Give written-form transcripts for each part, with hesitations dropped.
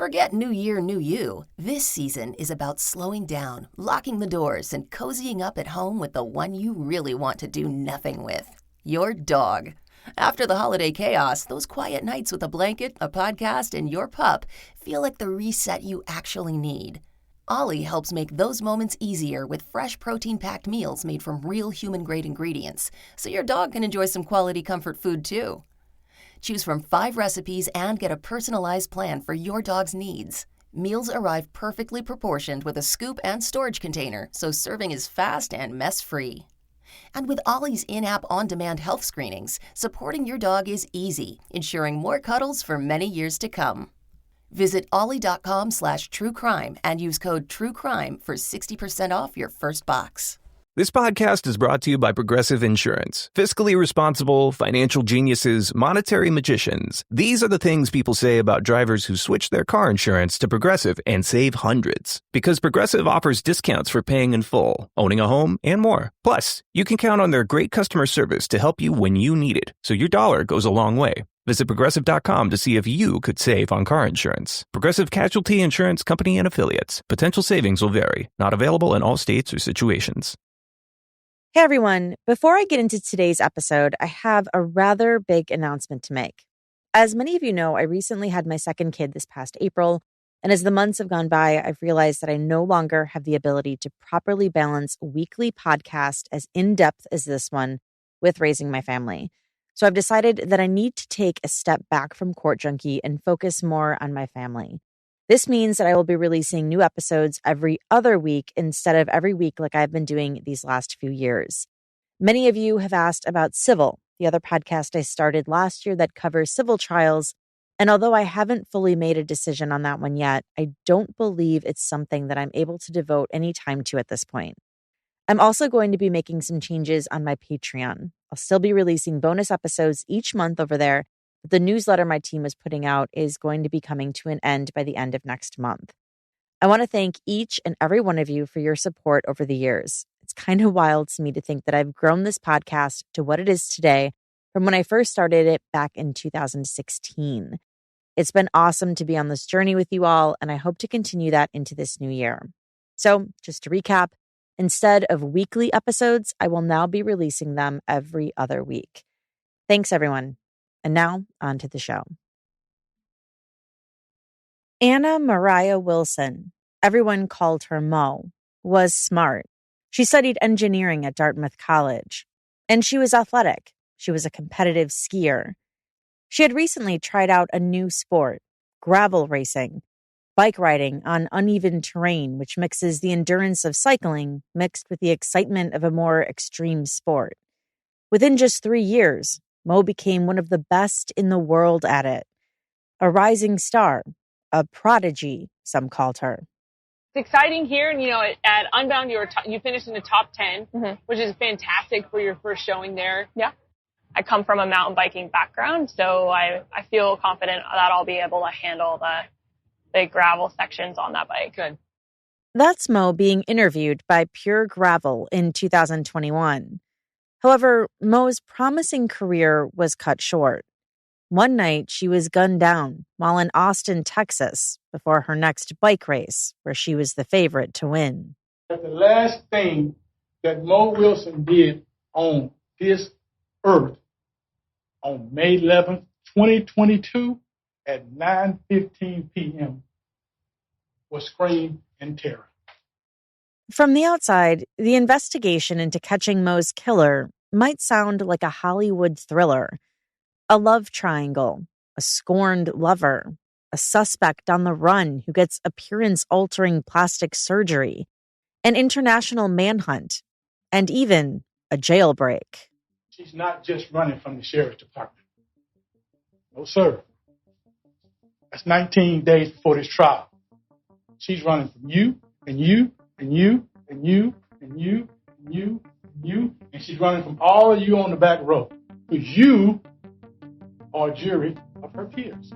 Forget New Year, New You. This season is about slowing down, locking the doors, and cozying up at home with the one you really want to do nothing with. Your dog. After the holiday chaos, those quiet nights with a blanket, a podcast, and your pup feel like the reset you actually need. Ollie helps make those moments easier with fresh protein-packed meals made from real human-grade ingredients, so your dog can enjoy some quality comfort food too. Choose from 5 recipes and get a personalized plan for your dog's needs. Meals arrive perfectly proportioned with a scoop and storage container, so serving is fast and mess-free. And with Ollie's in-app on-demand health screenings, supporting your dog is easy, ensuring more cuddles for many years to come. Visit ollie.com/truecrime and use code TRUECRIME for 60% off your first box. This podcast is brought to you by Progressive Insurance. Fiscally responsible, financial geniuses, monetary magicians. These are the things people say about drivers who switch their car insurance to Progressive and save hundreds. Because Progressive offers discounts for paying in full, owning a home, and more. Plus, you can count on their great customer service to help you when you need it, so your dollar goes a long way. Visit Progressive.com to see if you could save on car insurance. Progressive Casualty Insurance Company and Affiliates. Potential savings will vary. Not available in all states or situations. Hey everyone, before I get into today's episode, I have a rather big announcement to make. As many of you know, I recently had my second kid this past April, and as the months have gone by, I've realized that I no longer have the ability to properly balance a weekly podcast as in-depth as this one with raising my family. So I've decided that I need to take a step back from Court Junkie and focus more on my family. This means that I will be releasing new episodes every other week instead of every week like I've been doing these last few years. Many of you have asked about Civil, the other podcast I started last year that covers civil trials. And although I haven't fully made a decision on that one yet, I don't believe it's something that I'm able to devote any time to at this point. I'm also going to be making some changes on my Patreon. I'll still be releasing bonus episodes each month over there, but the newsletter my team is putting out is going to be coming to an end by the end of next month. I want to thank each and every one of you for your support over the years. It's kind of wild to me to think that I've grown this podcast to what it is today from when I first started it back in 2016. It's been awesome to be on this journey with you all, and I hope to continue that into this new year. So, just to recap, instead of weekly episodes, I will now be releasing them every other week. Thanks, everyone. And now, on to the show. Anna Mariah Wilson, everyone called her Mo, was smart. She studied engineering at Dartmouth College. And she was athletic. She was a competitive skier. She had recently tried out a new sport, gravel racing, bike riding on uneven terrain, which mixes the endurance of cycling mixed with the excitement of a more extreme sport. Within just 3 years, Mo became one of the best in the world at it. A rising star, a prodigy, some called her. It's exciting here, and at Unbound you finished in the top 10, which is fantastic for your first showing there. Yeah, I come from a mountain biking background, so I feel confident that I'll be able to handle the gravel sections on that bike. Good. That's Mo being interviewed by Pure Gravel in 2021. However, Mo's promising career was cut short. One night, she was gunned down while in Austin, Texas, before her next bike race, where she was the favorite to win. The last thing that Mo Wilson did on this earth on May 11th, 2022 at 9:15 p.m. was scream and terror. From the outside, the investigation into catching Mo's killer might sound like a Hollywood thriller. A love triangle, a scorned lover, a suspect on the run who gets appearance-altering plastic surgery, an international manhunt, and even a jailbreak. She's not just running from the sheriff's department. No, sir. That's 19 days before this trial. She's running from you and you and you and you and you and you and you, and she's running from all of you on the back row. Because you are a jury of her peers.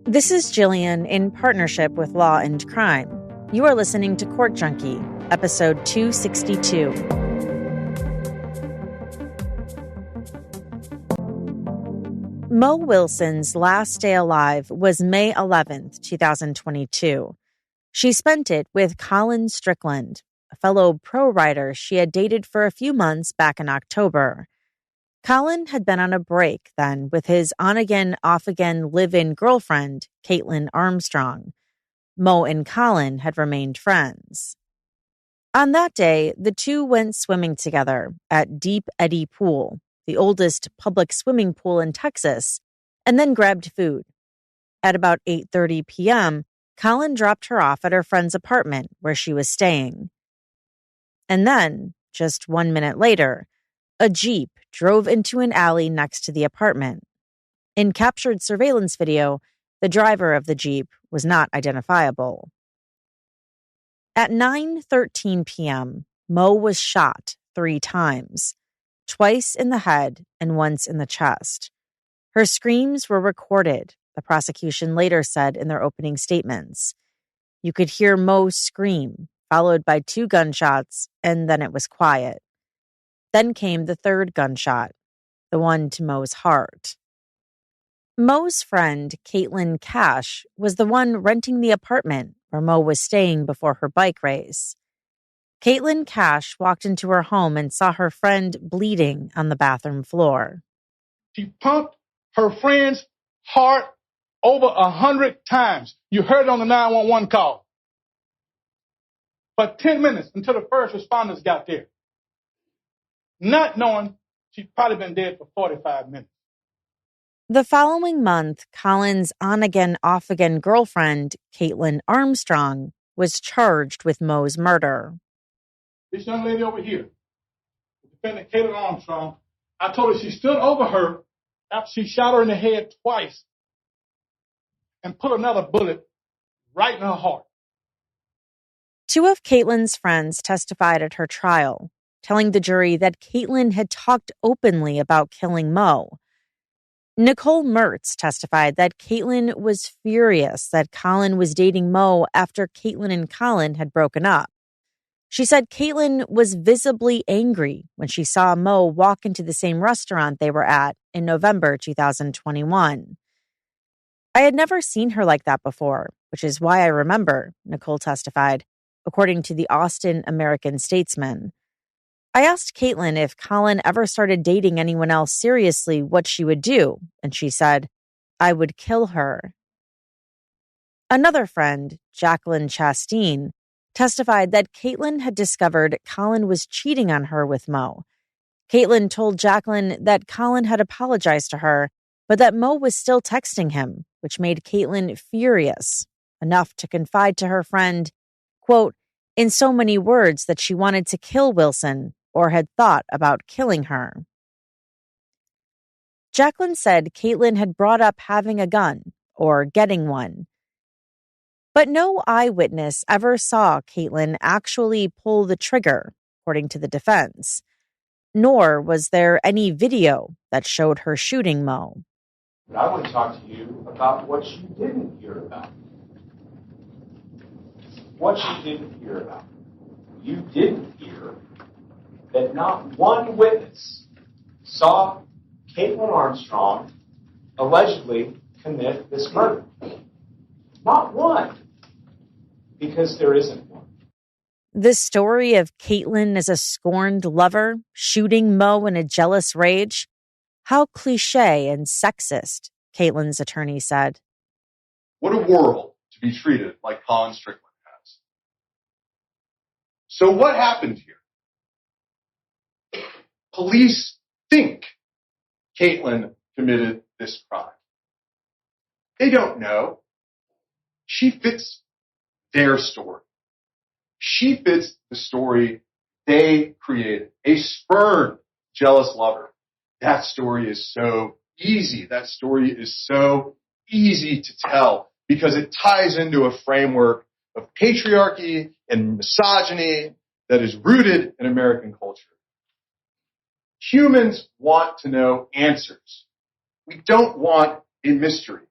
This is Jillian in partnership with Law and Crime. You are listening to Court Junkie, episode 262. Mo Wilson's last day alive was May 11th, 2022. She spent it with Colin Strickland, a fellow pro rider she had dated for a few months back in October. Colin had been on a break then with his on-again, off-again live-in girlfriend, Kaitlin Armstrong. Mo and Colin had remained friends. On that day, the two went swimming together at Deep Eddy Pool, the oldest public swimming pool in Texas, and then grabbed food. At about 8:30 p.m., Colin dropped her off at her friend's apartment where she was staying. And then, just 1 minute later, a Jeep drove into an alley next to the apartment. In captured surveillance video, the driver of the Jeep was not identifiable. At 9:13 p.m., Mo was shot 3 times, twice in the head and once in the chest. Her screams were recorded, the prosecution later said in their opening statements. You could hear Mo scream, followed by 2 gunshots, and then it was quiet. Then came the 3rd gunshot, the one to Mo's heart. Mo's friend, Kaitlin Cash, was the one renting the apartment where Mo was staying before her bike race. Kaitlin Cash walked into her home and saw her friend bleeding on the bathroom floor. She pumped her friend's heart over 100 times. You heard it on the 911 call. For 10 minutes until the first responders got there. Not knowing she'd probably been dead for 45 minutes. The following month, Colin's on-again, off-again girlfriend, Kaitlin Armstrong, was charged with Mo's murder. This young lady over here, the defendant Kaitlin Armstrong, I told her she stood over her after she shot her in the head twice and put another bullet right in her heart. 2 of Kaitlin's friends testified at her trial, telling the jury that Kaitlin had talked openly about killing Mo. Nicole Mertz testified that Kaitlin was furious that Colin was dating Mo after Kaitlin and Colin had broken up. She said Kaitlin was visibly angry when she saw Mo walk into the same restaurant they were at in November 2021. I had never seen her like that before, which is why I remember, Nicole testified, according to the Austin American-Statesman. I asked Kaitlin if Colin ever started dating anyone else seriously what she would do, and she said, I would kill her. Another friend, Jacqueline Chasteen, testified that Kaitlin had discovered Colin was cheating on her with Mo. Kaitlin told Jacqueline that Colin had apologized to her, but that Mo was still texting him, which made Kaitlin furious, enough to confide to her friend, quote, in so many words that she wanted to kill Wilson or had thought about killing her. Jacqueline said Kaitlin had brought up having a gun or getting one. But no eyewitness ever saw Kaitlin actually pull the trigger, according to the defense. Nor was there any video that showed her shooting Mo. But I want to talk to you about what you didn't hear about. What you didn't hear about. You didn't hear that not one witness saw Kaitlin Armstrong allegedly commit this murder. Not one. Because there isn't one. The story of Kaitlin as a scorned lover shooting Mo in a jealous rage? How cliche and sexist, Kaitlin's attorney said. What a world to be treated like Colin Strickland has. So what happened here? Police think Kaitlin committed this crime. They don't know. She fits their story. She fits the story they created. A spurned, jealous lover. That story is so easy. That story is so easy to tell because it ties into a framework of patriarchy and misogyny that is rooted in American culture. Humans want to know answers. We don't want a mystery.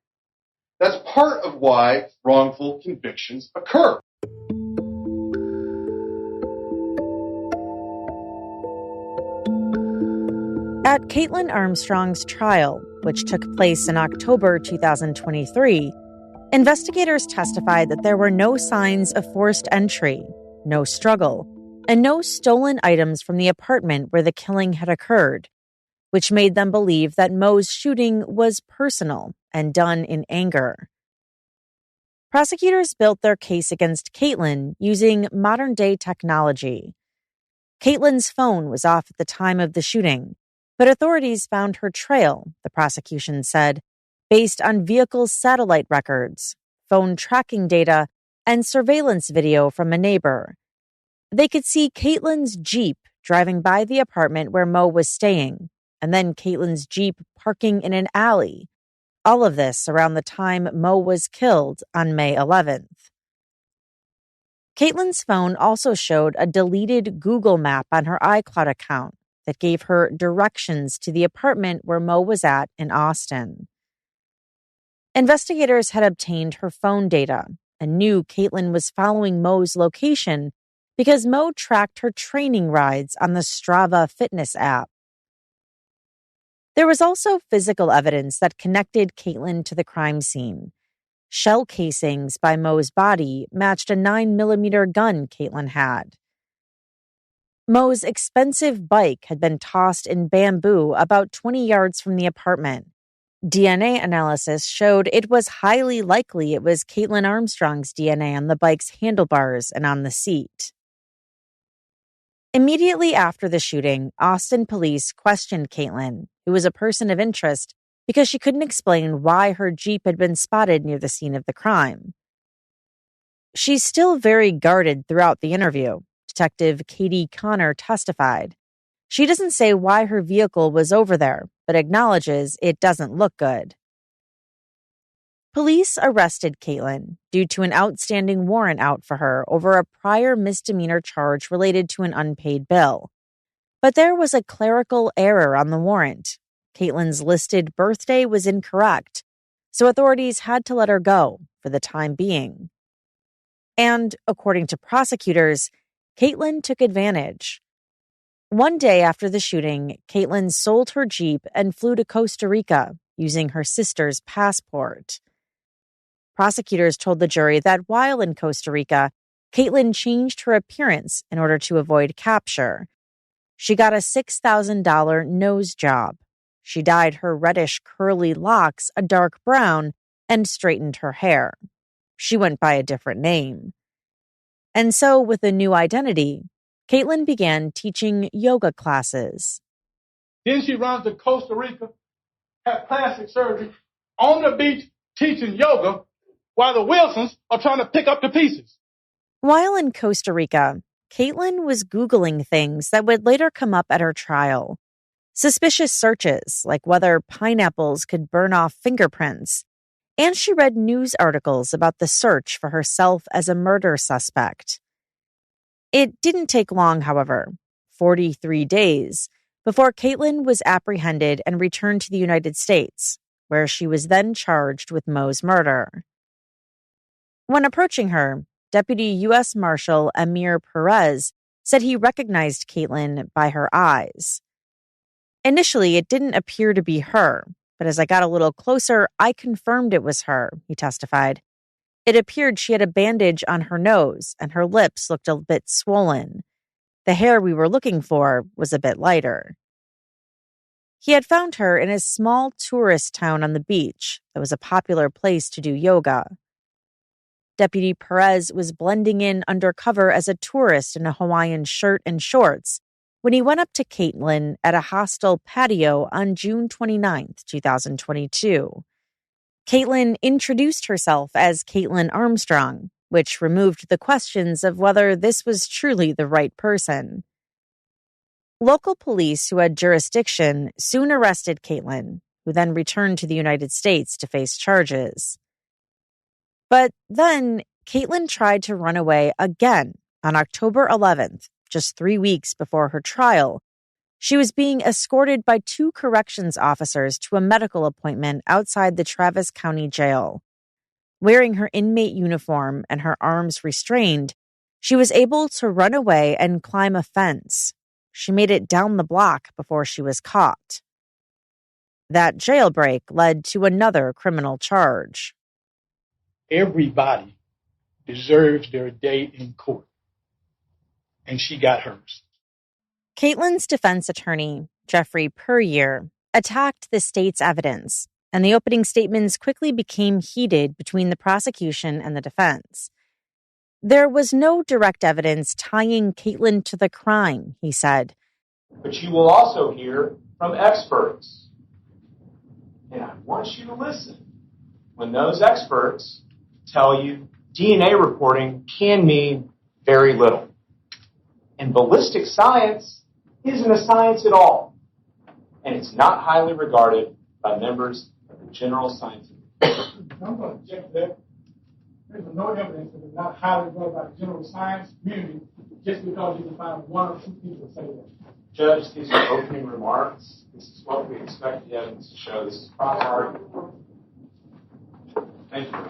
That's part of why wrongful convictions occur. At Kaitlin Armstrong's trial, which took place in October 2023, investigators testified that there were no signs of forced entry, no struggle, and no stolen items from the apartment where the killing had occurred, which made them believe that Mo's shooting was personal and done in anger. Prosecutors built their case against Kaitlin using modern-day technology. Caitlin's phone was off at the time of the shooting, but authorities found her trail, the prosecution said, based on vehicle satellite records, phone tracking data, and surveillance video from a neighbor. They could see Caitlin's Jeep driving by the apartment where Mo was staying, and then Caitlin's Jeep parking in an alley. All of this around the time Mo was killed on May 11th. Caitlin's phone also showed a deleted Google map on her iCloud account that gave her directions to the apartment where Mo was at in Austin. Investigators had obtained her phone data and knew Kaitlin was following Mo's location because Mo tracked her training rides on the Strava fitness app. There was also physical evidence that connected Kaitlin to the crime scene. Shell casings by Mo's body matched a 9mm gun Kaitlin had. Mo's expensive bike had been tossed in bamboo about 20 yards from the apartment. DNA analysis showed it was highly likely it was Kaitlin Armstrong's DNA on the bike's handlebars and on the seat. Immediately after the shooting, Austin police questioned Kaitlin, who was a person of interest, because she couldn't explain why her Jeep had been spotted near the scene of the crime. She's still very guarded throughout the interview, Detective Katie Connor testified. She doesn't say why her vehicle was over there, but acknowledges it doesn't look good. Police arrested Kaitlin due to an outstanding warrant out for her over a prior misdemeanor charge related to an unpaid bill. But there was a clerical error on the warrant. Caitlin's listed birthday was incorrect, so authorities had to let her go for the time being. And, according to prosecutors, Kaitlin took advantage. One day after the shooting, Kaitlin sold her Jeep and flew to Costa Rica using her sister's passport. Prosecutors told the jury that while in Costa Rica, Kaitlin changed her appearance in order to avoid capture. She got a $6,000 nose job. She dyed her reddish curly locks a dark brown and straightened her hair. She went by a different name. And so, with a new identity, Kaitlin began teaching yoga classes. Then she runs to Costa Rica, had plastic surgery, on the beach teaching yoga while the Wilsons are trying to pick up the pieces. While in Costa Rica, Kaitlin was Googling things that would later come up at her trial. Suspicious searches, like whether pineapples could burn off fingerprints. And she read news articles about the search for herself as a murder suspect. It didn't take long, however, 43 days, before Kaitlin was apprehended and returned to the United States, where she was then charged with Mo's murder. When approaching her, Deputy U.S. Marshal Amir Perez said he recognized Kaitlin by her eyes. Initially, it didn't appear to be her, but as I got a little closer, I confirmed it was her, he testified. It appeared she had a bandage on her nose, and her lips looked a bit swollen. The hair we were looking for was a bit lighter. He had found her in a small tourist town on the beach that was a popular place to do yoga. Deputy Perez was blending in undercover as a tourist in a Hawaiian shirt and shorts when he went up to Kaitlin at a hostel patio on June 29, 2022. Kaitlin introduced herself as Kaitlin Armstrong, which removed the questions of whether this was truly the right person. Local police who had jurisdiction soon arrested Kaitlin, who then returned to the United States to face charges. But then Kaitlin tried to run away again on October 11th, just 3 weeks before her trial. She was being escorted by 2 corrections officers to a medical appointment outside the Travis County Jail. Wearing her inmate uniform and her arms restrained, she was able to run away and climb a fence. She made it down the block before she was caught. That jailbreak led to another criminal charge. Everybody deserves their day in court, and she got hers. Kaitlin's defense attorney, Jeffrey Keur, attacked the state's evidence, and the opening statements quickly became heated between the prosecution and the defense. There was no direct evidence tying Kaitlin to the crime, he said. But you will also hear from experts. And I want you to listen when those experts tell you DNA reporting can mean very little. And ballistic science isn't a science at all. And it's not highly regarded by members of the general scientific. I'm going to object to that. There's no evidence that it's not highly regarded by the general science community just because you can find one or two people say that. Judge, these are opening remarks. This is what we expect the evidence to show. This is proper. Thank you.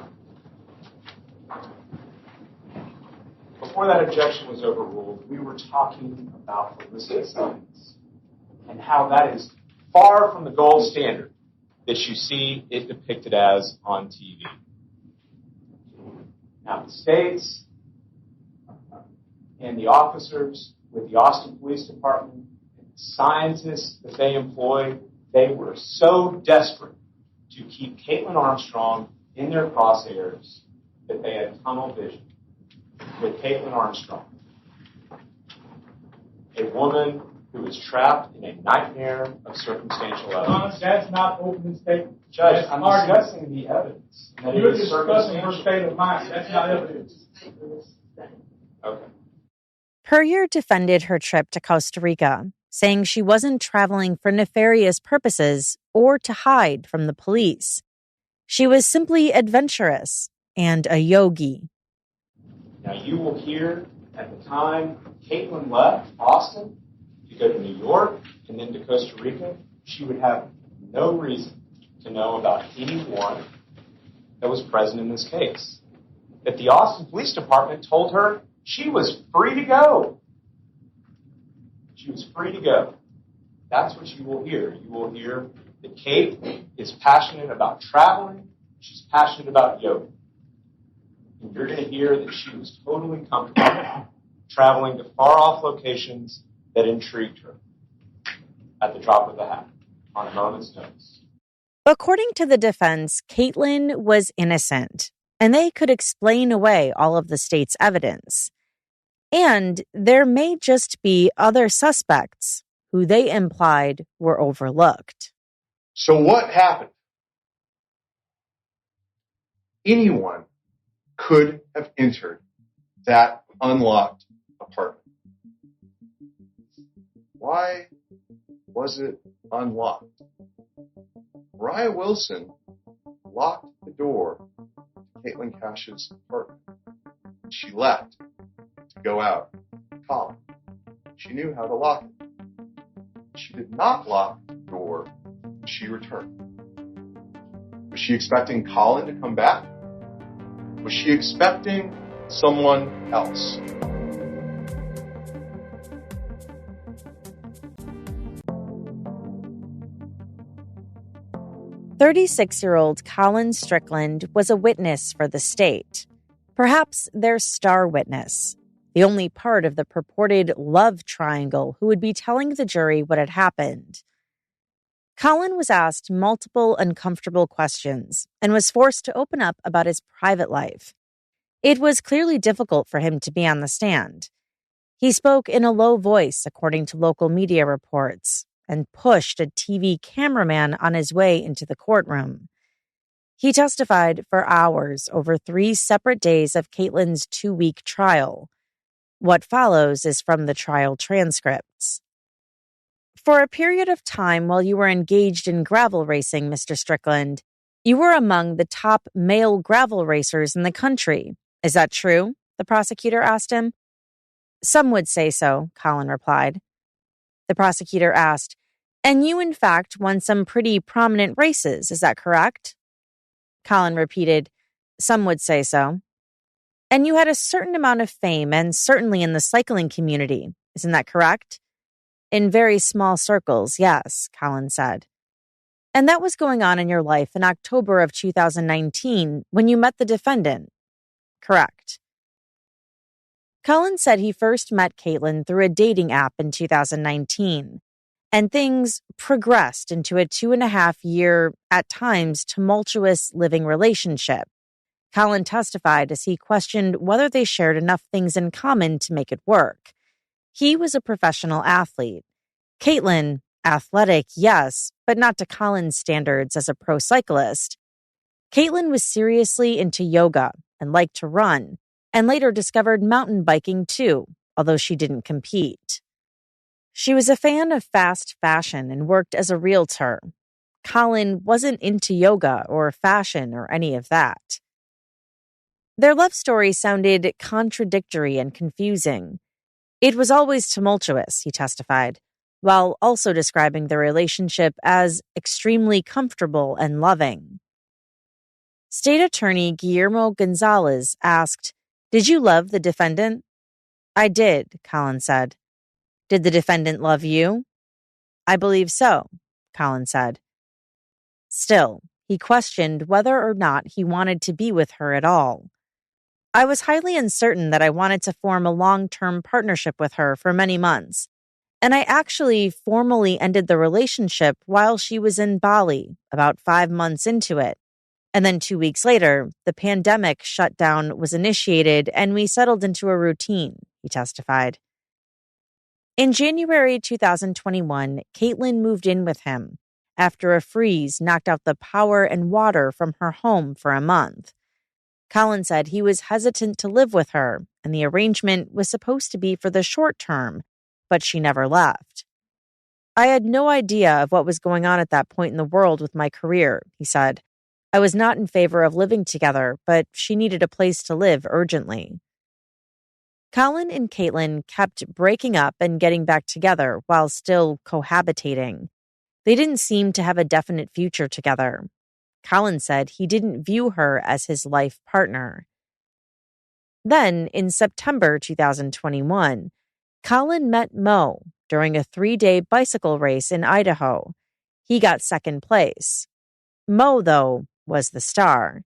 Before that objection was overruled, we were talking about ballistic science and how that is far from the gold standard that you see it depicted as on TV. Now, the states and the officers with the Austin Police Department and the scientists that they employed, they were so desperate to keep Kaitlin Armstrong in their crosshairs that they had tunnel vision with Kaitlin Armstrong, a woman who was trapped in a nightmare of circumstantial evidence. That's not opening statement. Judge, I'm discussing the evidence. You're discussing her state of mind. That's not evidence. Okay. Keur defended her trip to Costa Rica, saying she wasn't traveling for nefarious purposes or to hide from the police. She was simply adventurous and a yogi. Now, you will hear at the time Kaitlin left Austin to go to New York and then to Costa Rica, she would have no reason to know about anyone that was present in this case. That the Austin Police Department told her she was free to go. She was free to go. That's what you will hear. You will hear that Kate is passionate about traveling. She's passionate about yoga. And you're going to hear that she was totally comfortable traveling to far-off locations that intrigued her at the drop of a hat, on a moment's notice. According to the defense, Kaitlin was innocent, and they could explain away all of the state's evidence. And there may just be other suspects who they implied were overlooked. So what happened? Anyone could have entered that unlocked apartment. Why was it unlocked? Mariah Wilson locked the door to Kaitlin Cash's apartment. She left to go out to Colin. She knew how to lock it. She did not lock the door when she returned. Was she expecting Colin to come back? Was she expecting someone else? "36-year-old Colin Strickland was a witness for the state, perhaps their star witness, the only part of the purported love triangle who would be telling the jury what had happened. Colin was asked multiple uncomfortable questions and was forced to open up about his private life. It was clearly difficult for him to be on the stand. He spoke in a low voice, according to local media reports, and pushed a TV cameraman on his way into the courtroom. He testified for hours over 3 separate days of Kaitlin's 2-week trial. What follows is from the trial transcripts. For a period of time while you were engaged in gravel racing, Mr. Strickland, you were among the top male gravel racers in the country. Is that true? The prosecutor asked him. Some would say so, Colin replied. The prosecutor asked, and you in fact won some pretty prominent races, is that correct? Colin repeated, some would say so. And you had a certain amount of fame and certainly in the cycling community, isn't that correct? In very small circles, yes, Colin said. And that was going on in your life in October of 2019 when you met the defendant. Correct. Cullen said he first met Kaitlin through a dating app in 2019, and things progressed into a 2.5-year, at times tumultuous living relationship. Cullen testified as he questioned whether they shared enough things in common to make it work. He was a professional athlete. Kaitlin, athletic, yes, but not to Cullen's standards as a pro cyclist. Kaitlin was seriously into yoga and liked to run, and later discovered mountain biking too, although she didn't compete. She was a fan of fast fashion and worked as a realtor. Cullen wasn't into yoga or fashion or any of that. Their love story sounded contradictory and confusing. It was always tumultuous, he testified, while also describing the relationship as extremely comfortable and loving. State Attorney Guillermo Gonzalez asked, "Did you love the defendant?" "I did," Cullen said. "Did the defendant love you?" "I believe so," Cullen said. Still, he questioned whether or not he wanted to be with her at all. "I was highly uncertain that I wanted to form a long-term partnership with her for many months, and I actually formally ended the relationship while she was in Bali, about 5 months into it. And then 2 weeks later, the pandemic shutdown was initiated and we settled into a routine," he testified. In January 2021, Kaitlin moved in with him after a freeze knocked out the power and water from her home for a month. Cullen said he was hesitant to live with her, and the arrangement was supposed to be for the short term, but she never left. "I had no idea of what was going on at that point in the world with my career," he said. "I was not in favor of living together, but she needed a place to live urgently." Cullen and Kaitlin kept breaking up and getting back together while still cohabitating. They didn't seem to have a definite future together. Cullen said he didn't view her as his life partner. Then, in September 2021, Cullen met Mo during a 3-day bicycle race in Idaho. He got second place. Mo, though, was the star.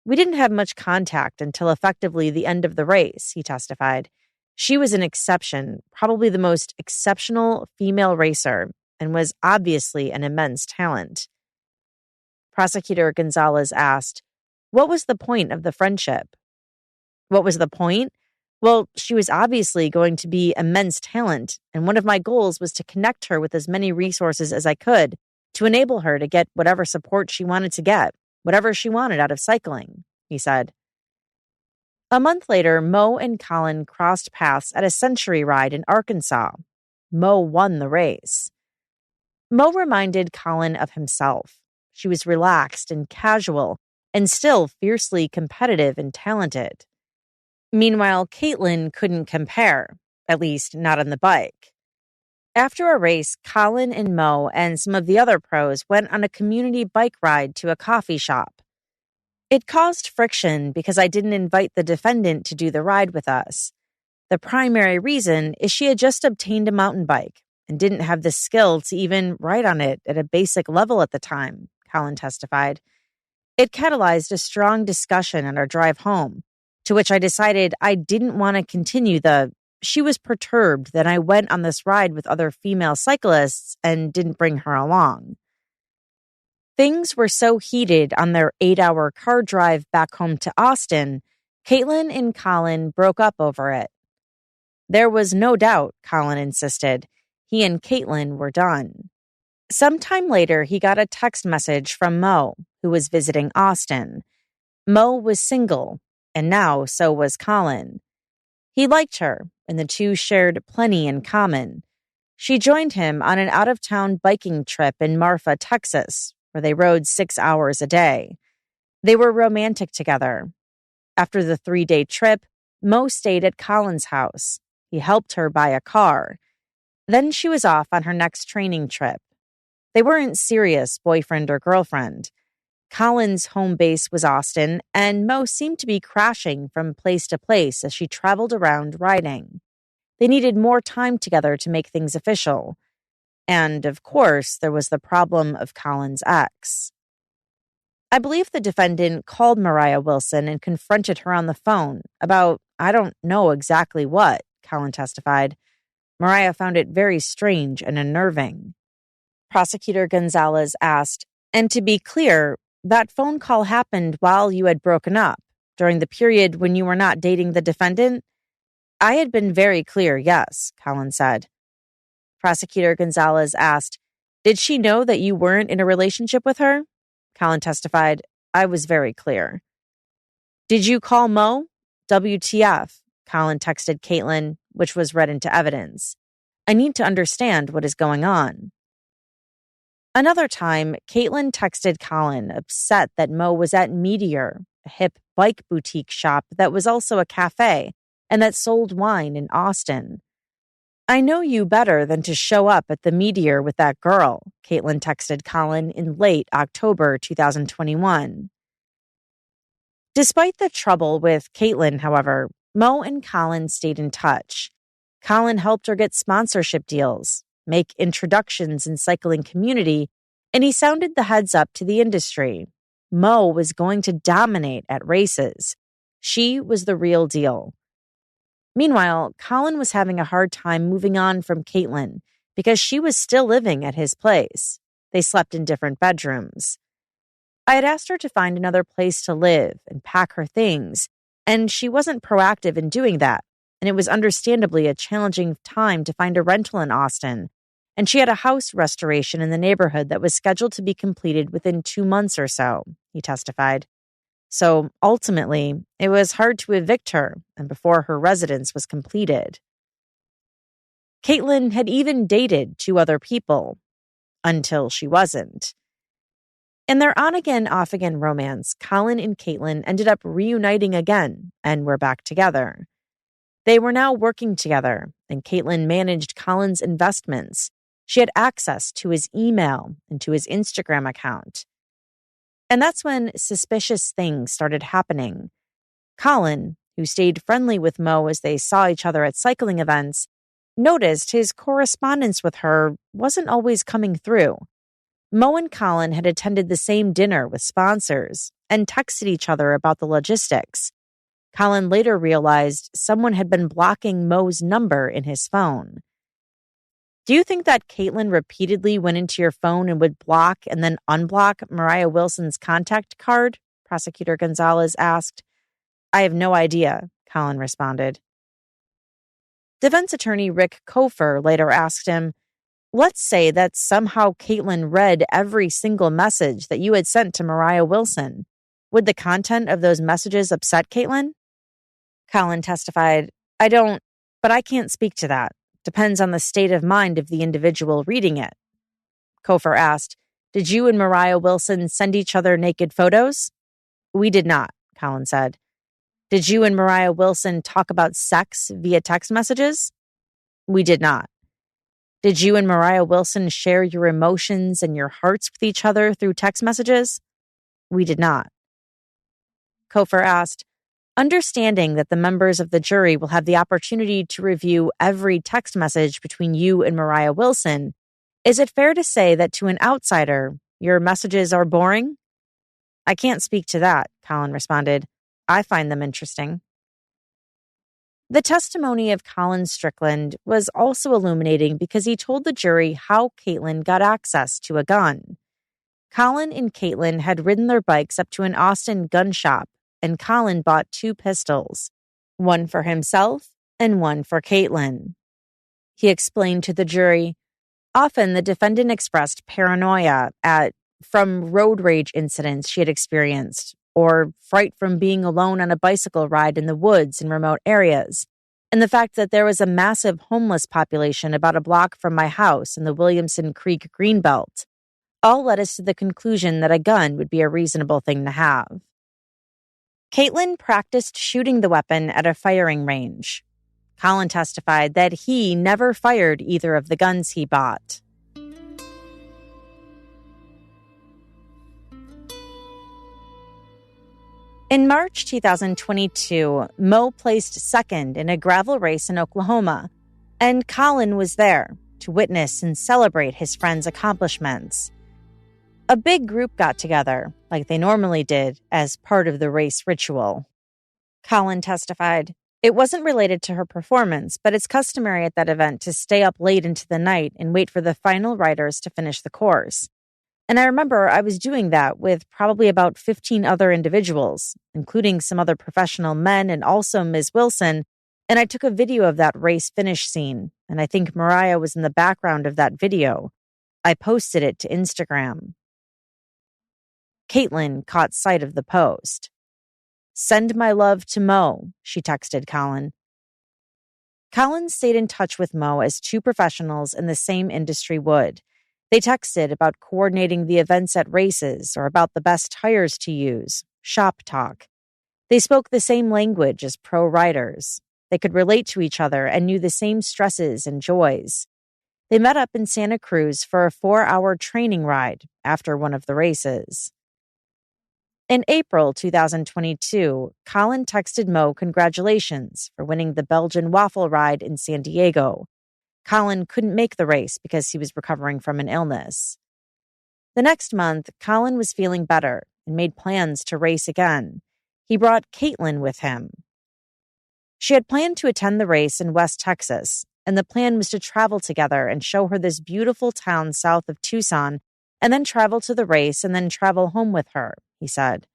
"We didn't have much contact until effectively the end of the race," he testified. "She was an exception, probably the most exceptional female racer, and was obviously an immense talent." Prosecutor Gonzalez asked, "What was the point of the friendship?" "What was the point? Well, she was obviously going to be immense talent, and one of my goals was to connect her with as many resources as I could to enable her to get whatever support she wanted to get, whatever she wanted out of cycling," he said. A month later, Mo and Cullen crossed paths at a century ride in Arkansas. Mo won the race. Mo reminded Cullen of himself. She was relaxed and casual, and still fiercely competitive and talented. Meanwhile, Kaitlin couldn't compare, at least not on the bike. After a race, Cullen and Mo and some of the other pros went on a community bike ride to a coffee shop. "It caused friction because I didn't invite the defendant to do the ride with us. The primary reason is she had just obtained a mountain bike and didn't have the skill to even ride on it at a basic level at the time," Cullen testified. "It catalyzed a strong discussion on our drive home, to which I decided I didn't want to continue she was perturbed that I went on this ride with other female cyclists and didn't bring her along." Things were so heated on their 8-hour car drive back home to Austin, Kaitlin and Cullen broke up over it. There was no doubt, Cullen insisted. He and Kaitlin were done. Sometime later, he got a text message from Mo, who was visiting Austin. Mo was single, and now so was Cullen. He liked her, and the two shared plenty in common. She joined him on an out-of-town biking trip in Marfa, Texas, where they rode 6 hours a day. They were romantic together. After the 3-day trip, Mo stayed at Cullen's house. He helped her buy a car. Then she was off on her next training trip. They weren't serious boyfriend or girlfriend. Cullen's home base was Austin, and Mo seemed to be crashing from place to place as she traveled around riding. They needed more time together to make things official. And, of course, there was the problem of Colin's ex. I believe the defendant called Mariah Wilson and confronted her on the phone about, I don't know exactly what, Colin testified. Mariah found it very strange and unnerving. Prosecutor Gonzalez asked, and to be clear, that phone call happened while you had broken up, during the period when you were not dating the defendant? I had been very clear, yes, Colin said. Prosecutor Gonzalez asked, did she know that you weren't in a relationship with her? Colin testified, I was very clear. Did you call Mo? WTF, Colin texted Kaitlin, which was read into evidence. I need to understand what is going on. Another time, Kaitlin texted Colin, upset that Mo was at Meteor, a hip bike boutique shop that was also a cafe and that sold wine in Austin. I know you better than to show up at the Meteor with that girl, Kaitlin texted Colin in late October 2021. Despite the trouble with Kaitlin, however, Mo and Colin stayed in touch. Colin helped her get sponsorship deals, make introductions in cycling community, and he sounded the heads up to the industry. Mo was going to dominate at races. She was the real deal. Meanwhile, Colin was having a hard time moving on from Kaitlin because she was still living at his place. They slept in different bedrooms. I had asked her to find another place to live and pack her things, and she wasn't proactive in doing that, and it was understandably a challenging time to find a rental in Austin, and she had a house restoration in the neighborhood that was scheduled to be completed within 2 months or so, he testified. So ultimately, it was hard to evict her and before her residence was completed. Kaitlin had even dated 2 other people until she wasn't. In their on-again, off-again romance, Colin and Kaitlin ended up reuniting again and were back together. They were now working together, and Kaitlin managed Colin's investments. She had access to his email and to his Instagram account. And that's when suspicious things started happening. Colin, who stayed friendly with Mo as they saw each other at cycling events, noticed his correspondence with her wasn't always coming through. Mo and Colin had attended the same dinner with sponsors and texted each other about the logistics. Colin later realized someone had been blocking Mo's number in his phone. Do you think that Kaitlin repeatedly went into your phone and would block and then unblock Mariah Wilson's contact card? Prosecutor Gonzalez asked. I have no idea, Colin responded. Defense attorney Rick Keur later asked him, let's say that somehow Kaitlin read every single message that you had sent to Mariah Wilson. Would the content of those messages upset Kaitlin? Colin testified, but I can't speak to that. Depends on the state of mind of the individual reading it. Keur asked, did you and Mariah Wilson send each other naked photos? We did not, Colin said. Did you and Mariah Wilson talk about sex via text messages? We did not. Did you and Mariah Wilson share your emotions and your hearts with each other through text messages? We did not. Keur asked, understanding that the members of the jury will have the opportunity to review every text message between you and Mariah Wilson, is it fair to say that to an outsider, your messages are boring? I can't speak to that, Colin responded. I find them interesting. The testimony of Colin Strickland was also illuminating because he told the jury how Kaitlin got access to a gun. Colin and Kaitlin had ridden their bikes up to an Austin gun shop, and Colin bought 2 pistols, one for himself and one for Kaitlin. He explained to the jury, often the defendant expressed paranoia from road rage incidents she had experienced, or fright from being alone on a bicycle ride in the woods in remote areas, and the fact that there was a massive homeless population about a block from my house in the Williamson Creek Greenbelt, all led us to the conclusion that a gun would be a reasonable thing to have. Kaitlin practiced shooting the weapon at a firing range. Colin testified that he never fired either of the guns he bought. In March 2022, Mo placed second in a gravel race in Oklahoma, and Colin was there. to witness and celebrate his friend's accomplishments. A big group got together, like they normally did, as part of the race ritual. Kaitlin testified, "It wasn't related to her performance, but it's customary at that event to stay up late into the night and wait for the final riders to finish the course. And I remember I was doing that with probably about 15 other individuals, including some other professional men and also Ms. Wilson, and I took a video of that race finish scene, and I think Mariah was in the background of that video. I posted it to Instagram." Kaitlin caught sight of the post. "Send my love to Mo," she texted Kaitlin. Kaitlin stayed in touch with Mo as two professionals in the same industry would. They texted about coordinating the events at races or about the best tires to use, shop talk. They spoke the same language as pro riders. They could relate to each other and knew the same stresses and joys. They met up in Santa Cruz for a 4-hour training ride after one of the races. In April 2022, Kaitlin texted Mo congratulations for winning the Belgian waffle ride in San Diego. Kaitlin couldn't make the race because he was recovering from an illness. The next month, Kaitlin was feeling better and made plans to race again. He brought Kaitlin with him. She had planned to attend the race in West Texas, and the plan was to travel together and show her this beautiful town south of Tucson, and then travel to the race and then travel home with her, he said.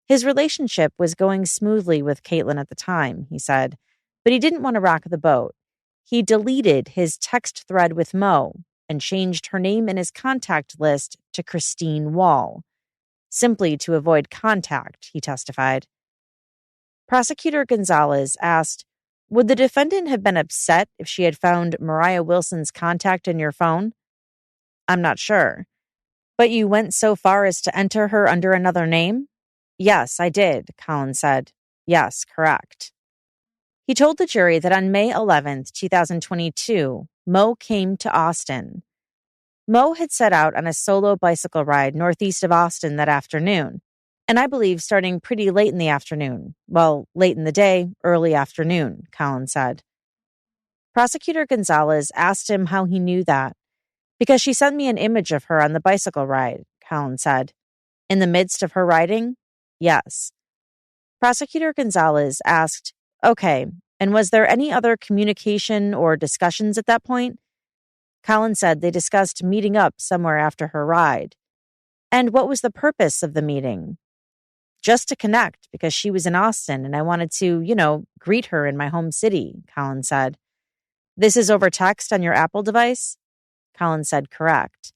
His relationship was going smoothly with Kaitlin at the time, he said, but he didn't want to rock the boat. He deleted his text thread with Mo and changed her name in his contact list to Christine Wall, simply to avoid contact, he testified. Prosecutor Gonzalez asked, "Would the defendant have been upset if she had found Mariah Wilson's contact in your phone?" "I'm not sure." "But you went so far as to enter her under another name?" "Yes, I did," Kaitlin said. "Yes, correct." He told the jury that on May 11th, 2022, Mo came to Austin. Mo had set out on a solo bicycle ride northeast of Austin that afternoon, and I believe starting pretty late in the afternoon. Well, late in the day, early afternoon, Kaitlin said. Prosecutor Gonzalez asked him how he knew that. "Because she sent me an image of her on the bicycle ride," Kaitlin said. "In the midst of her riding?" "Yes." Prosecutor Gonzalez asked, "Okay, and was there any other communication or discussions at that point?" Kaitlin said they discussed meeting up somewhere after her ride. "And what was the purpose of the meeting?" "Just to connect, because she was in Austin and I wanted to, greet her in my home city," Kaitlin said. "This is over text on your Apple device?" Kaitlin said, "Correct."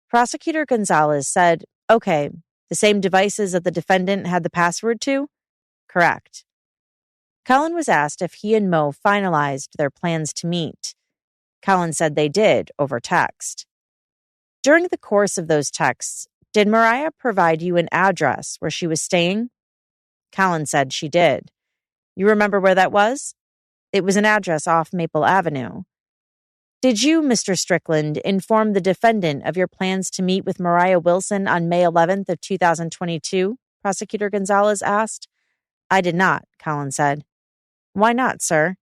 Prosecutor Gonzalez said, "Okay, the same devices that the defendant had the password to?" "Correct." Kaitlin was asked if he and Mo finalized their plans to meet. Kaitlin said they did over text. During the course of those texts, did Mariah provide you an address where she was staying? Kaitlin said she did. You remember where that was? It was an address off Maple Avenue. Did you, Mr. Strickland, inform the defendant of your plans to meet with Mariah Wilson on May 11th of 2022? Prosecutor Gonzalez asked. I did not, Kaitlin said. Why not, sir?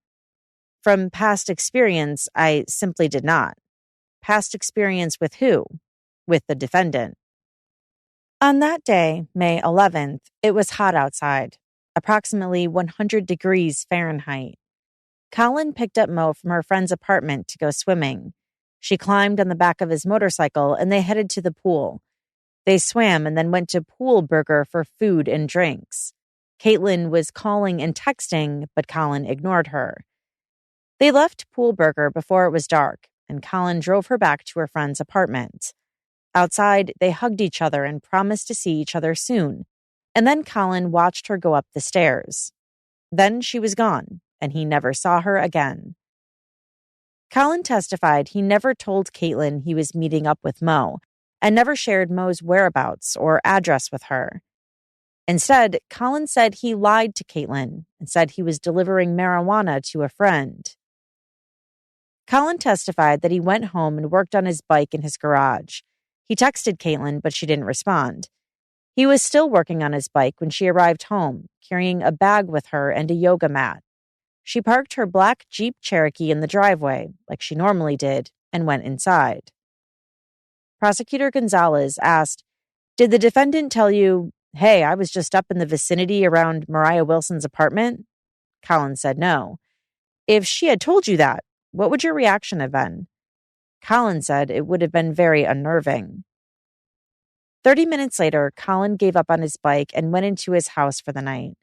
From past experience, I simply did not. Past experience with who? With the defendant. On that day, May 11th, it was hot outside, approximately 100 degrees Fahrenheit. Kaitlin picked up Mo from her friend's apartment to go swimming. She climbed on the back of his motorcycle and they headed to the pool. They swam and then went to Pool Burger for food and drinks. Kaitlin was calling and texting, but Kaitlin ignored her. They left Pool Burger before it was dark, and Kaitlin drove her back to her friend's apartment. Outside, they hugged each other and promised to see each other soon, and then Kaitlin watched her go up the stairs. Then she was gone, and he never saw her again. Kaitlin testified he never told Kaitlin he was meeting up with Mo, and never shared Mo's whereabouts or address with her. Instead, Kaitlin said he lied to Kaitlin and said he was delivering marijuana to a friend. Kaitlin testified that he went home and worked on his bike in his garage. He texted Kaitlin, but she didn't respond. He was still working on his bike when she arrived home, carrying a bag with her and a yoga mat. she parked her black Jeep Cherokee in the driveway, like she normally did, and went inside. Prosecutor Gonzalez asked, "Did the defendant tell you, hey, I was just up in the vicinity around Mariah Wilson's apartment?" Collins said no. "If she had told you that, what would your reaction have been?" Collins said it would have been very unnerving. 30 minutes later, Colin gave up on his bike and went into his house for the night.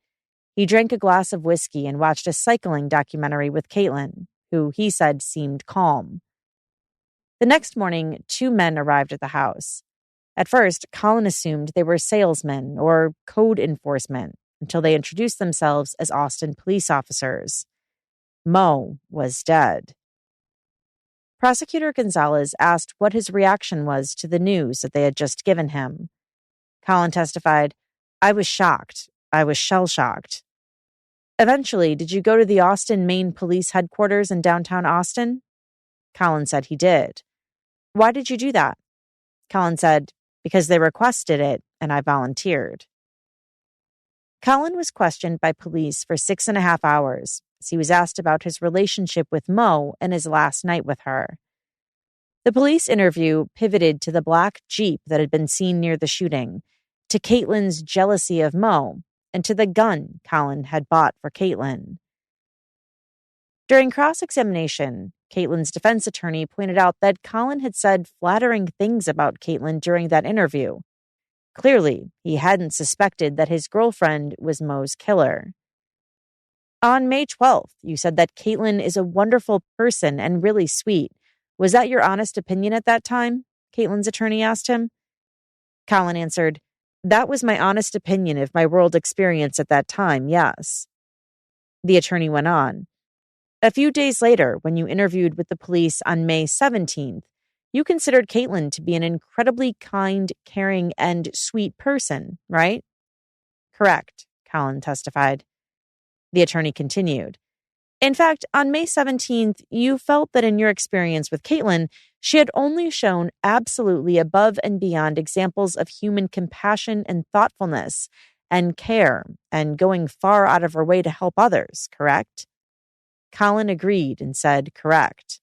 He drank a glass of whiskey and watched a cycling documentary with Kaitlin, who he said seemed calm. The next morning, 2 men arrived at the house. At first, Colin assumed they were salesmen or code enforcement until they introduced themselves as Austin police officers. Mo was dead. Prosecutor Gonzalez asked what his reaction was to the news that they had just given him. Colin testified, "I was shocked. I was shell-shocked." Eventually, did you go to the Austin, Maine police headquarters in downtown Austin? Colin said he did. Why did you do that? Colin said, because they requested it and I volunteered. Colin was questioned by police for 6.5 hours as he was asked about his relationship with Mo and his last night with her. The police interview pivoted to the black Jeep that had been seen near the shooting, to Caitlin's jealousy of Mo, and to the gun Colin had bought for Kaitlin. During cross-examination, Caitlin's defense attorney pointed out that Colin had said flattering things about Kaitlin during that interview. Clearly, he hadn't suspected that his girlfriend was Mo's killer. On May 12th, you said that Kaitlin is a wonderful person and really sweet. Was that your honest opinion at that time? Caitlin's attorney asked him. Colin answered, "That was my honest opinion of my world experience at that time, yes." The attorney went on. A few days later, when you interviewed with the police on May 17th, you considered Kaitlin to be an incredibly kind, caring, and sweet person, right? Correct, Colin testified. The attorney continued. In fact, on May 17th, you felt that in your experience with Kaitlin, she had only shown absolutely above and beyond examples of human compassion and thoughtfulness and care and going far out of her way to help others, correct? Colin agreed and said correct.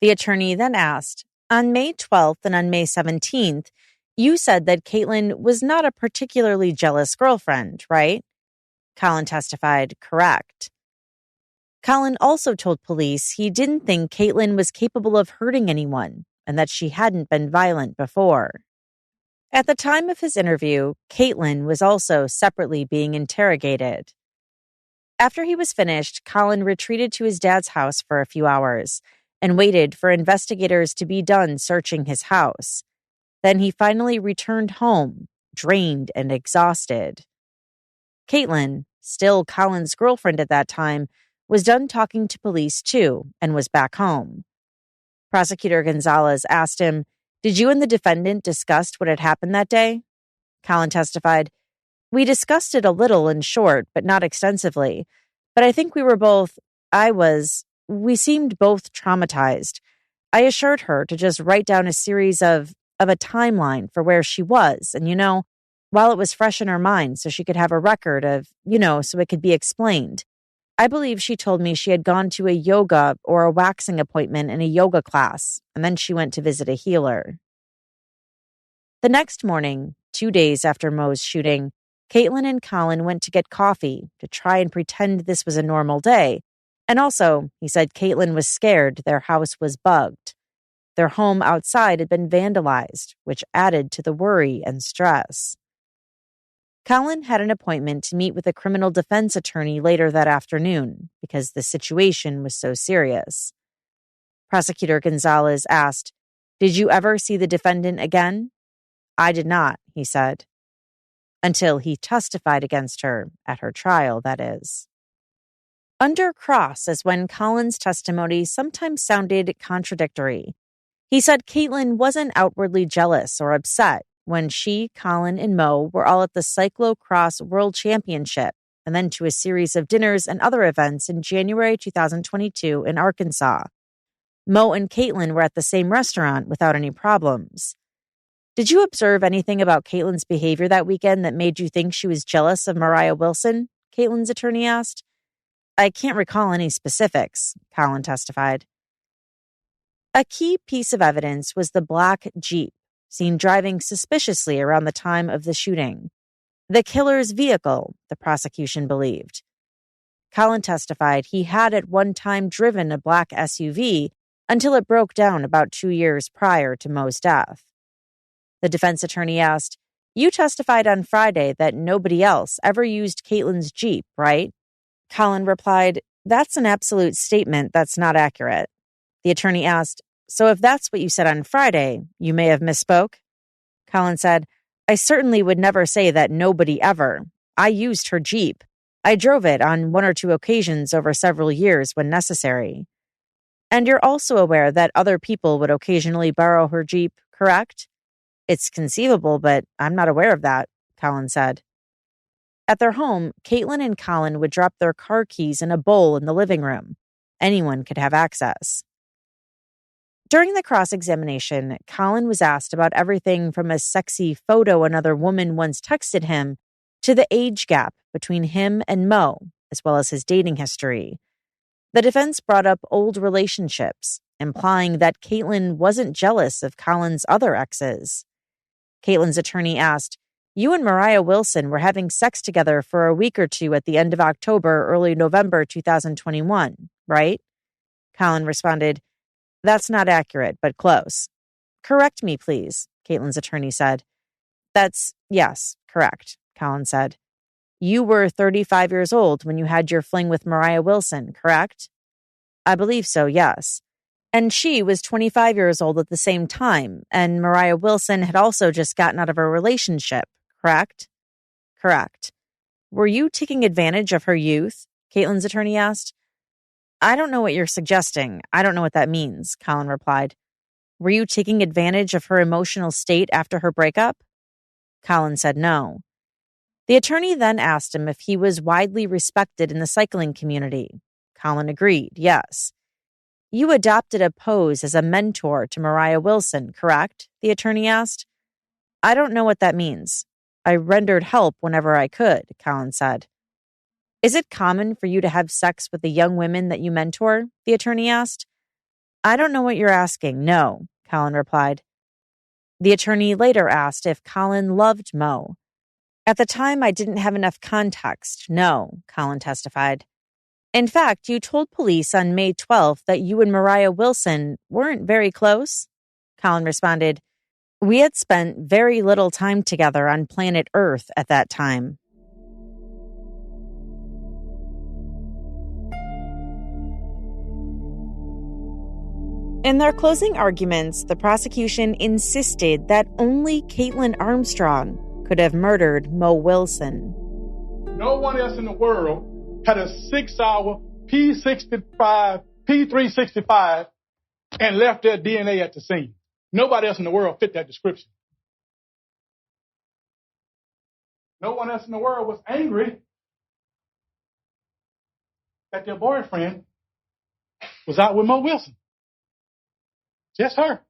The attorney then asked, on May 12th and on May 17th, you said that Kaitlin was not a particularly jealous girlfriend, right? Colin testified correct. Colin also told police he didn't think Kaitlin was capable of hurting anyone and that she hadn't been violent before. At the time of his interview, Kaitlin was also separately being interrogated. After he was finished, Colin retreated to his dad's house for a few hours and waited for investigators to be done searching his house. Then he finally returned home, drained and exhausted. Kaitlin, still Colin's girlfriend at that time, was done talking to police too and was back home. Prosecutor Gonzalez asked him, "Did you and the defendant discuss what had happened that day?" Colin testified, "We discussed it a little in short, but not extensively. But I think we seemed both traumatized. I assured her to just write down a series of a timeline for where she was. And, while it was fresh in her mind, so she could have a record of, so it could be explained. I believe she told me she had gone to a yoga or a waxing appointment in a yoga class, and then she went to visit a healer." The next morning, 2 days after Mo's shooting, Kaitlin and Colin went to get coffee to try and pretend this was a normal day. And also, he said Kaitlin was scared their house was bugged. Their home outside had been vandalized, which added to the worry and stress. Colin had an appointment to meet with a criminal defense attorney later that afternoon because the situation was so serious. Prosecutor Gonzalez asked, "Did you ever see the defendant again?" "I did not," he said. Until he testified against her at her trial, that is. Under cross is when Colin's testimony sometimes sounded contradictory. He said Kaitlin wasn't outwardly jealous or upset when she, Colin, and Mo were all at the Cyclocross World Championship and then to a series of dinners and other events in January 2022 in Arkansas. Mo and Kaitlin were at the same restaurant without any problems. Did you observe anything about Caitlin's behavior that weekend that made you think she was jealous of Mariah Wilson? Caitlin's attorney asked. I can't recall any specifics, Kaitlin testified. A key piece of evidence was the black Jeep, seen driving suspiciously around the time of the shooting. The killer's vehicle, the prosecution believed. Kaitlin testified he had at one time driven a black SUV until it broke down about 2 years prior to Mo's death. The defense attorney asked, "You testified on Friday that nobody else ever used Caitlin's Jeep, right?" Kaitlin replied, "That's an absolute statement that's not accurate." The attorney asked, "So if that's what you said on Friday, you may have misspoke?" Kaitlin said, "I certainly would never say that nobody ever. I used her Jeep. I drove it on 1 or 2 occasions over several years when necessary." "And you're also aware that other people would occasionally borrow her Jeep, correct?" "It's conceivable, but I'm not aware of that," Kaitlin said. At their home, Kaitlin and Colin would drop their car keys in a bowl in the living room. Anyone could have access. During the cross-examination, Colin was asked about everything from a sexy photo another woman once texted him to the age gap between him and Mo, as well as his dating history. The defense brought up old relationships, implying that Kaitlin wasn't jealous of Colin's other exes. Caitlin's attorney asked, "You and Mariah Wilson were having sex together for a week or two at the end of October, early November 2021, right?" Kaitlin responded, "That's not accurate, but close." "Correct me, please," Caitlin's attorney said. Yes, correct," Kaitlin said. "You were 35 years old when you had your fling with Mariah Wilson, correct?" "I believe so, yes." "And she was 25 years old at the same time, and Mariah Wilson had also just gotten out of a relationship, correct?" "Correct." "Were you taking advantage of her youth?" Caitlin's attorney asked. "I don't know what you're suggesting. I don't know what that means," Kaitlin replied. "Were you taking advantage of her emotional state after her breakup?" Kaitlin said no. The attorney then asked him if he was widely respected in the cycling community. Kaitlin agreed, yes. "You adopted a pose as a mentor to Mariah Wilson, correct?" the attorney asked. "I don't know what that means. I rendered help whenever I could," Kaitlin said. "Is it common for you to have sex with the young women that you mentor?" the attorney asked. "I don't know what you're asking, no," Kaitlin replied. The attorney later asked if Kaitlin loved Mo. "At the time, I didn't have enough context, no," Kaitlin testified. "In fact, you told police on May 12th that you and Mariah Wilson weren't very close?" Kaitlin responded, "We had spent very little time together on planet Earth at that time." In their closing arguments, the prosecution insisted that only Kaitlin Armstrong could have murdered Mo Wilson. No one else in the world had a 6-hour P365 and left their DNA at the scene. Nobody else in the world fit that description. No one else in the world was angry that their boyfriend was out with Mo Wilson. Just her.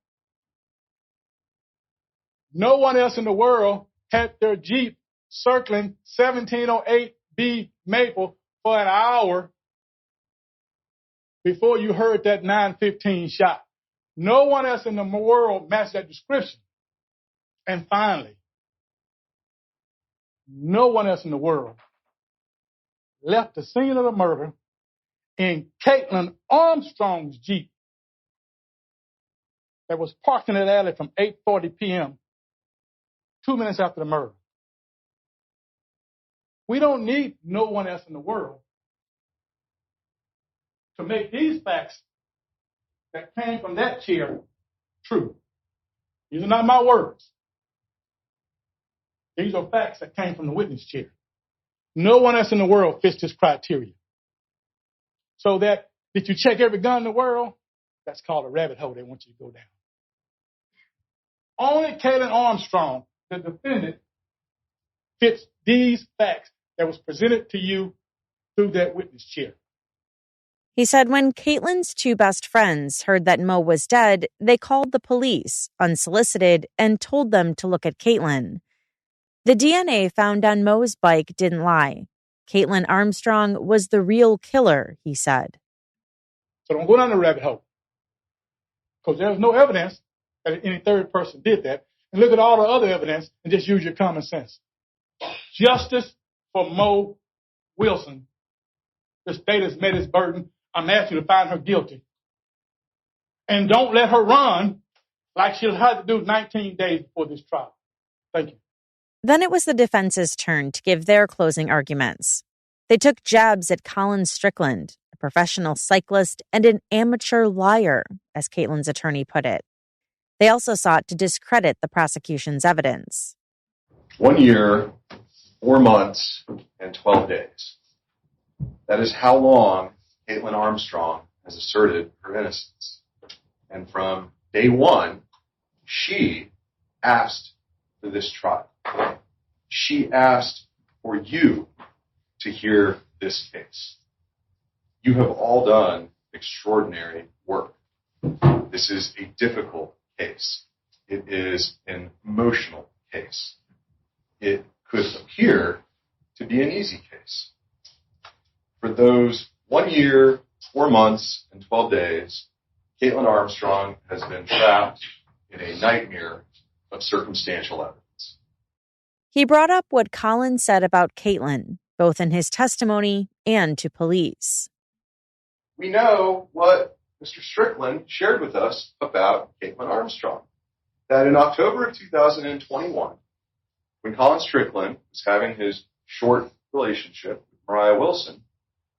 No one else in the world had their Jeep circling 1708B Maple for an hour before you heard that 915 shot. No one else in the world matched that description. And finally, no one else in the world left the scene of the murder in Kaitlin Armstrong's Jeep that was parked in that alley from 8:40 p.m., 2 minutes after the murder. We don't need no one else in the world to make these facts that came from that chair true. These are not my words. These are facts that came from the witness chair. No one else in the world fits this criteria. So that if you check every gun in the world, that's called a rabbit hole they want you to go down. Only Kaitlin Armstrong, the defendant, fits these facts that was presented to you through that witness chair. He said when Caitlin's 2 best friends heard that Mo was dead, they called the police, unsolicited, and told them to look at Kaitlin. The DNA found on Mo's bike didn't lie. Kaitlin Armstrong was the real killer, he said. So don't go down the rabbit hole, because there's no evidence that any third person did that. And look at all the other evidence and just use your common sense. Justice for Mo Wilson. The state has met its burden. I'm asking you to find her guilty. And don't let her run like she'll have to do 19 days before this trial. Thank you. Then it was the defense's turn to give their closing arguments. They took jabs at Colin Strickland, a professional cyclist and an amateur liar, as Kaitlin's attorney put it. They also sought to discredit the prosecution's evidence. 1 year, 4 months, and 12 days. That is how long Kaitlin Armstrong has asserted her innocence. And from day one, she asked for this trial. She asked for you to hear this case. You have all done extraordinary work. This is a difficult case. It is an emotional case. It could appear to be an easy case. For those 1 year, 4 months, and 12 days, Kaitlin Armstrong has been trapped in a nightmare of circumstantial evidence. He brought up what Colin said about Kaitlin, both in his testimony and to police. We know what Mr. Strickland shared with us about Kaitlin Armstrong, that in October of 2021, when Colin Strickland was having his short relationship with Mariah Wilson,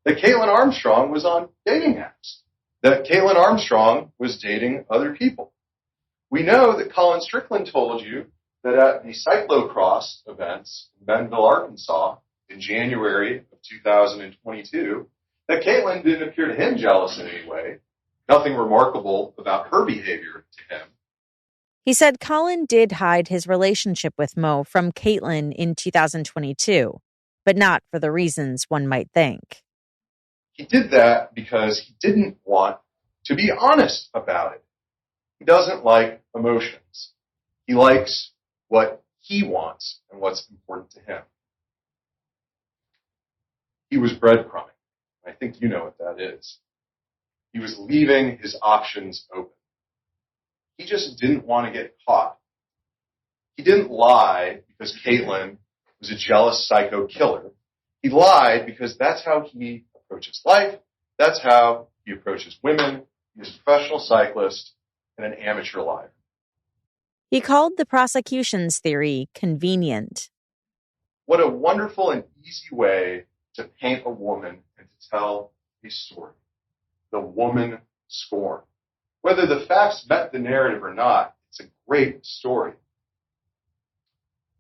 that Kaitlin Armstrong was on dating apps, that Kaitlin Armstrong was dating other people. We know that Colin Strickland told you that at the cyclocross events in Bentonville, Arkansas, in January of 2022, that Kaitlin didn't appear to him jealous in any way. Nothing remarkable about her behavior to him. He said Colin did hide his relationship with Mo from Kaitlin in 2022, but not for the reasons one might think. He did that because he didn't want to be honest about it. He doesn't like emotions. He likes what he wants and what's important to him. He was breadcrumbing. I think you know what that is. He was leaving his options open. He just didn't want to get caught. He didn't lie because Kaitlin was a jealous psycho killer. He lied because that's how he approaches life. That's how he approaches women. He's a professional cyclist and an amateur liar. He called the prosecution's theory convenient. What a wonderful and easy way to paint a woman and to tell a story. The woman scorned. Whether the facts met the narrative or not, it's a great story.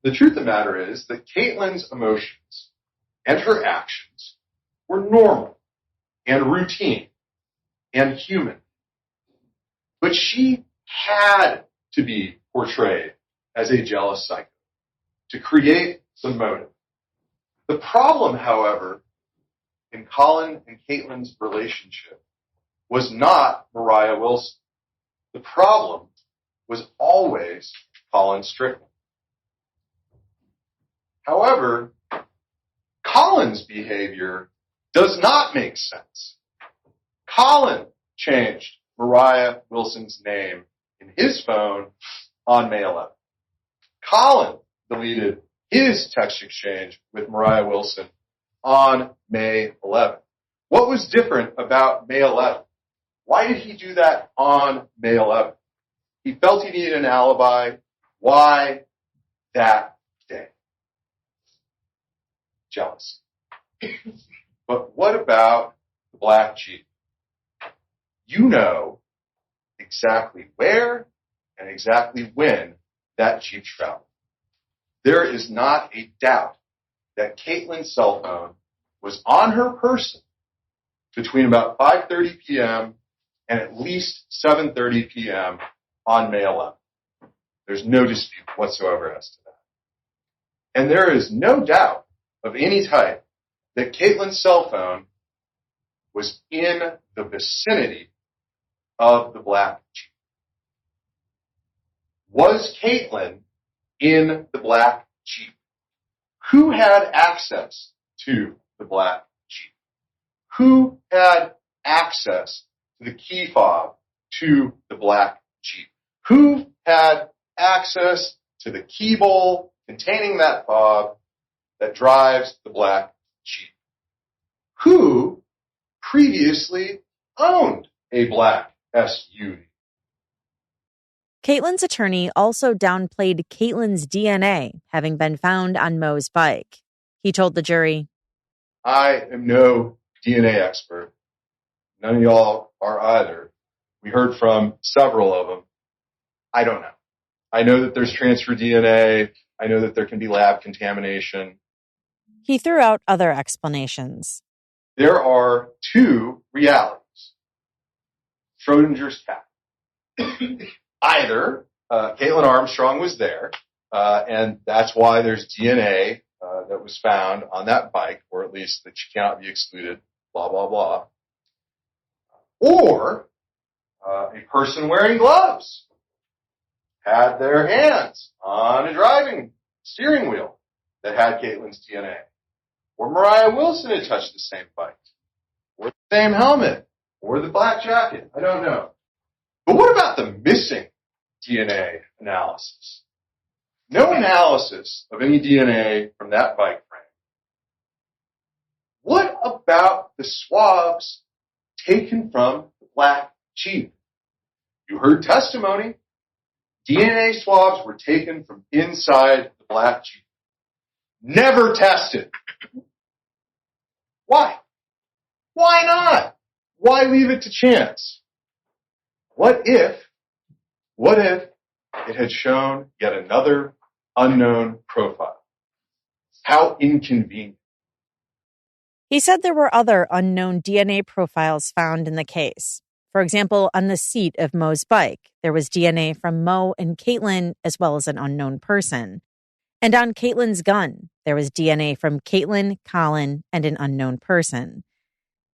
The truth of the matter is that Kaitlin's emotions and her actions were normal and routine and human. But she had to be portrayed as a jealous psycho to create the motive. The problem, however, in Colin and Kaitlin's relationship was not Mariah Wilson. The problem was always Colin Strickland. However, Colin's behavior does not make sense. Colin changed Mariah Wilson's name in his phone on May 11th. Colin deleted his text exchange with Mariah Wilson on May 11th. What was different about May 11th? Why did he do that on May 11th? He felt he needed an alibi. Why that day? Jealousy. But what about the black Jeep? You know exactly where and exactly when that Jeep traveled. There is not a doubt that Kaitlin's cell phone was on her person between about 5:30 p.m. and at least 7:30 p.m. on May 11th. There's no dispute whatsoever as to that. And there is no doubt of any type that Kaitlin's cell phone was in the vicinity of the black Jeep. Was Kaitlin in the black Jeep? Who had access to the black Jeep? Who had access to the key fob to the black Jeep? Who had access to the key bowl containing that fob that drives the black Jeep? Who previously owned a black SUV? Kaitlin's attorney also downplayed Caitlin's DNA having been found on Mo's bike. He told the jury, I am no DNA expert. None of y'all are either. We heard from several of them. I don't know. I know that there's transfer DNA. I know that there can be lab contamination. He threw out other explanations. There are two realities. Schrodinger's cat. Either Kaitlin Armstrong was there, and that's why there's DNA that was found on that bike, or at least that she cannot be excluded, blah, blah, blah. Or a person wearing gloves had their hands on a driving steering wheel that had Caitlin's DNA. Or Mariah Wilson had touched the same bike, or the same helmet, or the black jacket. I don't know. But what about the missing DNA analysis? No analysis of any DNA from that bike frame. What about the swabs taken from the black Jeep? You heard testimony. DNA swabs were taken from inside the black Jeep. Never tested. Why? Why not? Why leave it to chance? What if it had shown yet another unknown profile? How inconvenient. He said there were other unknown DNA profiles found in the case. For example, on the seat of Mo's bike, there was DNA from Mo and Kaitlin, as well as an unknown person. And on Caitlin's gun, there was DNA from Kaitlin, Colin, and an unknown person.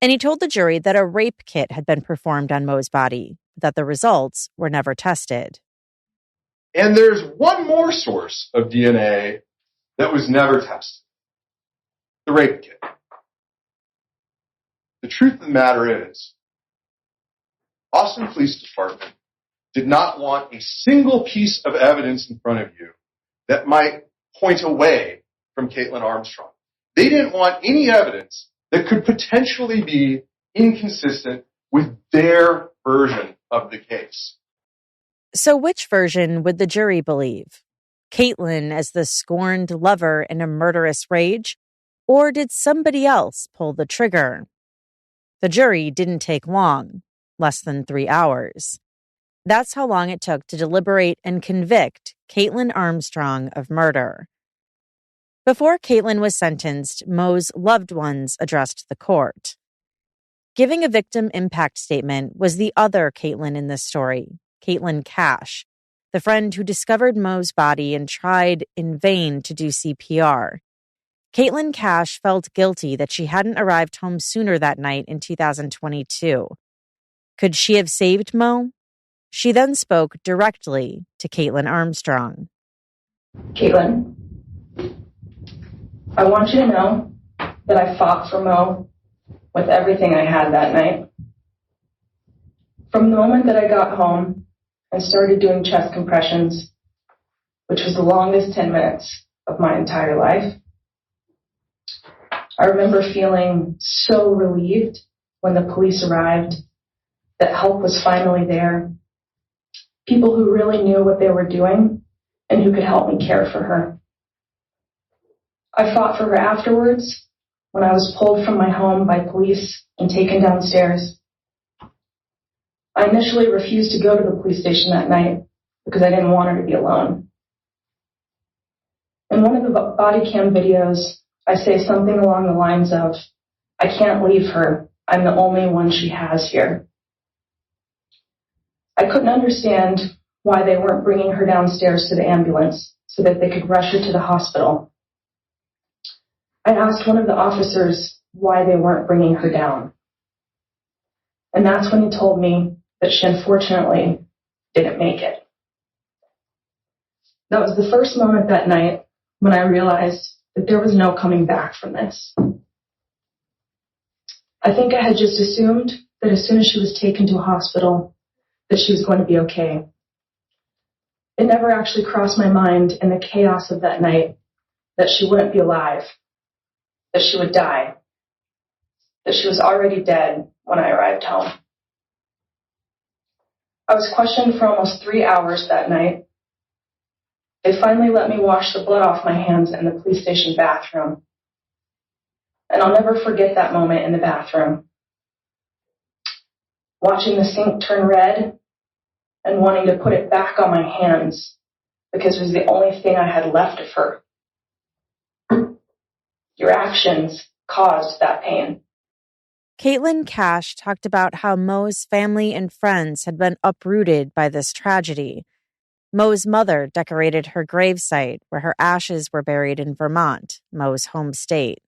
And he told the jury that a rape kit had been performed on Mo's body, but that the results were never tested. And there's one more source of DNA that was never tested. The rape kit. The truth of the matter is, Austin Police Department did not want a single piece of evidence in front of you that might point away from Kaitlin Armstrong. They didn't want any evidence that could potentially be inconsistent with their version of the case. So which version would the jury believe? Kaitlin as the scorned lover in a murderous rage? Or did somebody else pull the trigger? The jury didn't take long, less than 3 hours. That's how long it took to deliberate and convict Kaitlin Armstrong of murder. Before Kaitlin was sentenced, Mo's loved ones addressed the court. Giving a victim impact statement was the other Kaitlin in this story, Kaitlin Cash, the friend who discovered Mo's body and tried in vain to do CPR. Kaitlin Cash felt guilty that she hadn't arrived home sooner that night in 2022. Could she have saved Mo? She then spoke directly to Kaitlin Armstrong. Kaitlin, I want you to know that I fought for Mo with everything I had that night. From the moment that I got home and started doing chest compressions, which was the longest 10 minutes of my entire life, I remember feeling so relieved when the police arrived, that help was finally there. People who really knew what they were doing and who could help me care for her. I fought for her afterwards when I was pulled from my home by police and taken downstairs. I initially refused to go to the police station that night because I didn't want her to be alone. In one of the body cam videos, I say something along the lines of, I can't leave her. I'm the only one she has here. I couldn't understand why they weren't bringing her downstairs to the ambulance so that they could rush her to the hospital. I asked one of the officers why they weren't bringing her down. And that's when he told me that she unfortunately didn't make it. That was the first moment that night when I realized that there was no coming back from this. I think I had just assumed that as soon as she was taken to a hospital, that she was going to be okay. It never actually crossed my mind in the chaos of that night that she wouldn't be alive, that she would die, that she was already dead when I arrived home. I was questioned for almost 3 hours that night. They finally let me wash the blood off my hands in the police station bathroom. And I'll never forget that moment in the bathroom. Watching the sink turn red and wanting to put it back on my hands because it was the only thing I had left of her. Your actions caused that pain. Kaitlin Cash talked about how Mo's family and friends had been uprooted by this tragedy. Mo's mother decorated her gravesite where her ashes were buried in Vermont, Mo's home state.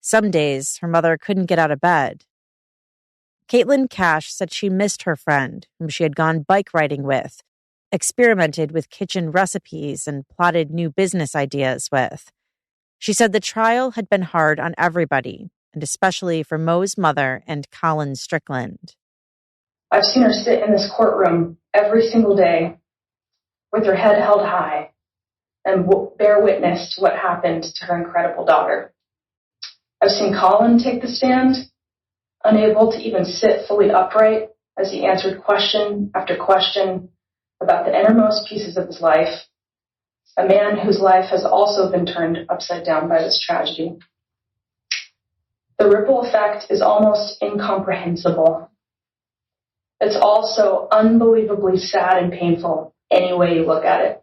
Some days, her mother couldn't get out of bed. Kaitlin Cash said she missed her friend, whom she had gone bike riding with, experimented with kitchen recipes, and plotted new business ideas with. She said the trial had been hard on everybody, and especially for Mo's mother and Colin Strickland. I've seen her sit in this courtroom every single day with her head held high and bear witness to what happened to her incredible daughter. I've seen Colin take the stand, unable to even sit fully upright as he answered question after question about the innermost pieces of his life, a man whose life has also been turned upside down by this tragedy. The ripple effect is almost incomprehensible. It's also unbelievably sad and painful any way you look at it.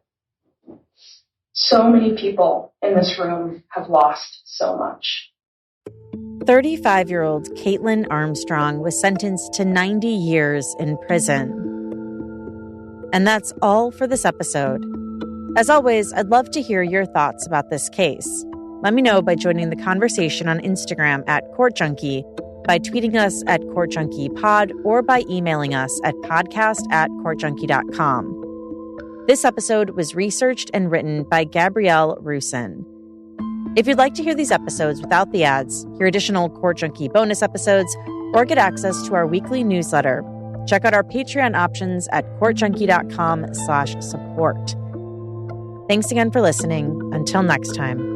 So many people in this room have lost so much. 35-year-old Kaitlin Armstrong was sentenced to 90 years in prison. And that's all for this episode. As always, I'd love to hear your thoughts about this case. Let me know by joining the conversation on Instagram @CourtJunkie, by tweeting us @CourtJunkiePod, or by emailing us at podcast@CourtJunkie.com. This episode was researched and written by Gabrielle Russon. If you'd like to hear these episodes without the ads, hear additional Court Junkie bonus episodes, or get access to our weekly newsletter, check out our Patreon options at CourtJunkie.com/support. Thanks again for listening. Until next time.